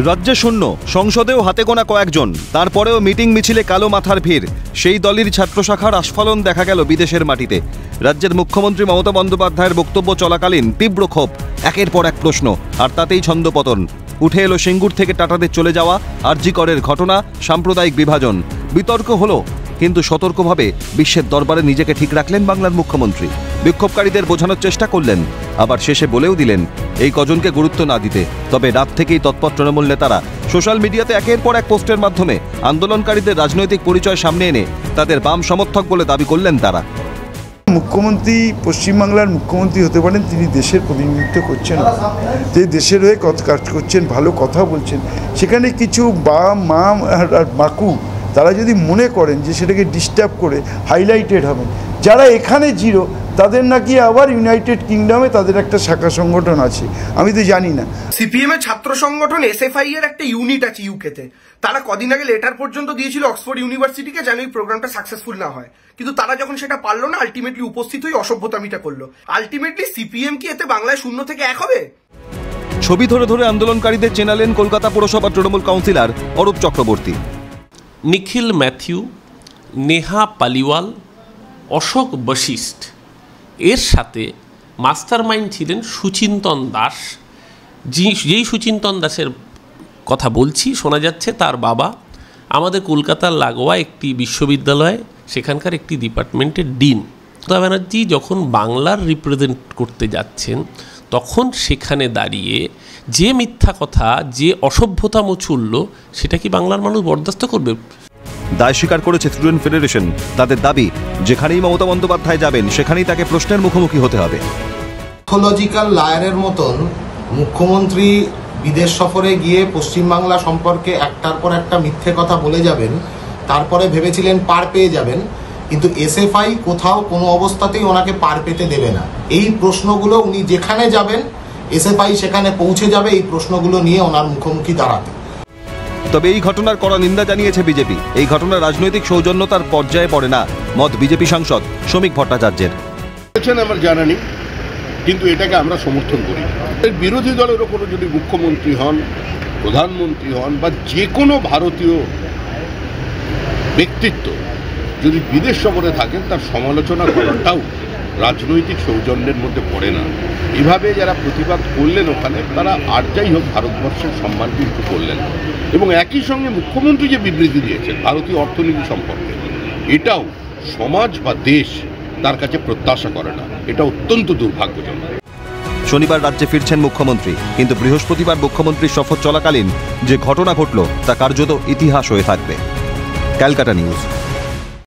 রাজ্যে শূন্য, সংসদেও হাতে গোনা কয়েকজন, তারপরেও মিটিং মিছিলে কালো মাথার ভিড়। সেই দলের ছাত্র শাখার আস্ফালন দেখা গেল বিদেশের মাটিতে। রাজ্যের মুখ্যমন্ত্রী মমতা বন্দ্যোপাধ্যায়ের বক্তব্য চলাকালীন তীব্র ক্ষোভ, একের পর এক প্রশ্ন, আর তাতেই ছন্দপতন। উঠে এলো সিঙ্গুর থেকে টাটাদের চলে যাওয়া, আরজি করের ঘটনা, সাম্প্রদায়িক বিভাজন। বিতর্ক হলো, কিন্তু সতর্কভাবে বিশ্বের দরবারে নিজেকে ঠিক রাখলেন বাংলার মুখ্যমন্ত্রী। বিক্ষোভকারীদের বোঝানোর চেষ্টা করলেন, আবার শেষে বলেও দিলেন এই কজনকে গুরুত্ব না দিতে। তবে রাত থেকেই তৎপর তৃণমূল নেতারা সোশ্যাল মিডিয়াতে একের পর এক পোস্টের মাধ্যমে আন্দোলনকারীদের রাজনৈতিক পরিচয় সামনে এনে তাদের বাম সমর্থক বলে দাবি করলেন তারা। মুখ্যমন্ত্রী পশ্চিমবাংলার মুখ্যমন্ত্রী হতে পারেন, তিনি দেশের প্রতিনিধিত্ব করছেন, যে দেশের হয়ে কাজ করছেন, ভালো কথা বলছেন। সেখানে কিছু বাম মাম আর বাকু তারা যদি মনে করেন যে সেটাকে ডিস্টার্ব করে হাইলাইটেড হবেন, যারা এখানে জিরো তাদের নাকি আবার ইউনাইটেড কিংডমে তাদের একটা শাখা সংগঠন আছে, আমি তো জানি না। সিপিএম এর ছাত্র সংগঠন এসএফআই এর একটা ইউনিট আছে ইউকেতে। তারা কদিন আগে লেটার পর্যন্ত দিয়েছিল অক্সফোর্ড ইউনিভার্সিটিকে যেন এই প্রোগ্রামটা সাকসেসফুল না হয়, কিন্তু তারা যখন সেটা পারলো না, আলটিমেটলি উপস্থিত হয়ে অসভ্যতামিটা করলো। আলটিমেটলি সিপিএম কি এতে বাংলায় 0 থেকে 1 হবে? ছবি ধরে ধরে আন্দোলনকারীদের চেনালেন কলকাতা পুরসভার তৃণমূল কাউন্সিলর অরূপ চক্রবর্তী। নিখিল ম্যাথিউ, নেহা পালিওয়াল, অশোক বশিষ্ঠ, এর সাথে মাস্টার মাইন্ড ছিলেন সুচিন্তন দাস। যেই সুচিন্তন দাসের কথা বলছি, শোনা যাচ্ছে তার বাবা আমাদের কলকাতার লাগোয়া একটি বিশ্ববিদ্যালয়, সেখানকার একটি ডিপার্টমেন্টের ডিন। মমতা ব্যানার্জি যখন বাংলার রিপ্রেজেন্ট করতে যাচ্ছেন, তখন সেখানে দাঁড়িয়ে যে মিথ্যা কথা, যে অসভ্যতা মছুড়ল, সেটা কি বাংলার মানুষ বরদাস্ত করবে? দায় স্বীকার করেছে স্টুডেন্ট ফেডারেশন। তাদের দাবি, যেখানেই মমতা বন্দ্যোপাধ্যায় যাবেন সেখানেই তাকে প্রশ্নের মুখোমুখি হতে হবে। প্যাথোলজিক্যাল লায়ারের মতন মুখ্যমন্ত্রী বিদেশ সফরে গিয়ে পশ্চিমবাংলা সম্পর্কে একটার পর একটা মিথ্যে কথা বলে যাবেন, তারপরে ভেবেছিলেন পার পেয়ে যাবেন, কিন্তু এসএফআই কোথাও কোনো অবস্থাতেই ওনাকে পার পেতে দেবে না। এই প্রশ্নগুলো উনি যেখানে যাবেন এসএফআই সেখানে পৌঁছে যাবে এই প্রশ্নগুলো নিয়ে ওনার মুখোমুখি দাঁড়াতে। তবে এই ঘটনার কড়া নিন্দা জানিয়েছে বিজেপি। এই ঘটনা রাজনৈতিক সৌজন্যতার পর্যায়ে পড়ে না, মত বিজেপি সাংসদ শ্রমিক ভট্টাচার্যের। আমার জানা নেই, কিন্তু এটাকে আমরা সমর্থন করি। বিরোধী দলের ওপরে যদি মুখ্যমন্ত্রী হন, প্রধানমন্ত্রী হন, বা যে কোনো ভারতীয় ব্যক্তিত্ব যদি বিদেশ সফরে থাকেন, তার সমালোচনা করাটাও রাজনৈতিক সৌজন্যের মধ্যে পড়ে না। এভাবে যারা প্রতিবাদ করলেন ওখানে, তারা আর যাই হোক ভারতবর্ষের সম্মান কিন্তু করলেন। এবং একই সঙ্গে মুখ্যমন্ত্রী যে বিবৃতি দিয়েছেন ভারতীয় অর্থনীতি সম্পর্কে, এটাও সমাজ বা দেশ তার কাছে প্রত্যাশা করে না। এটা অত্যন্ত দুর্ভাগ্যজনক। শনিবার রাজ্যে ফিরছেন মুখ্যমন্ত্রী, কিন্তু বৃহস্পতিবার মুখ্যমন্ত্রীর সফর চলাকালীন যে ঘটনা ঘটল তা কার্যত ইতিহাস হয়ে থাকবে। ক্যালকাটা নিউজ।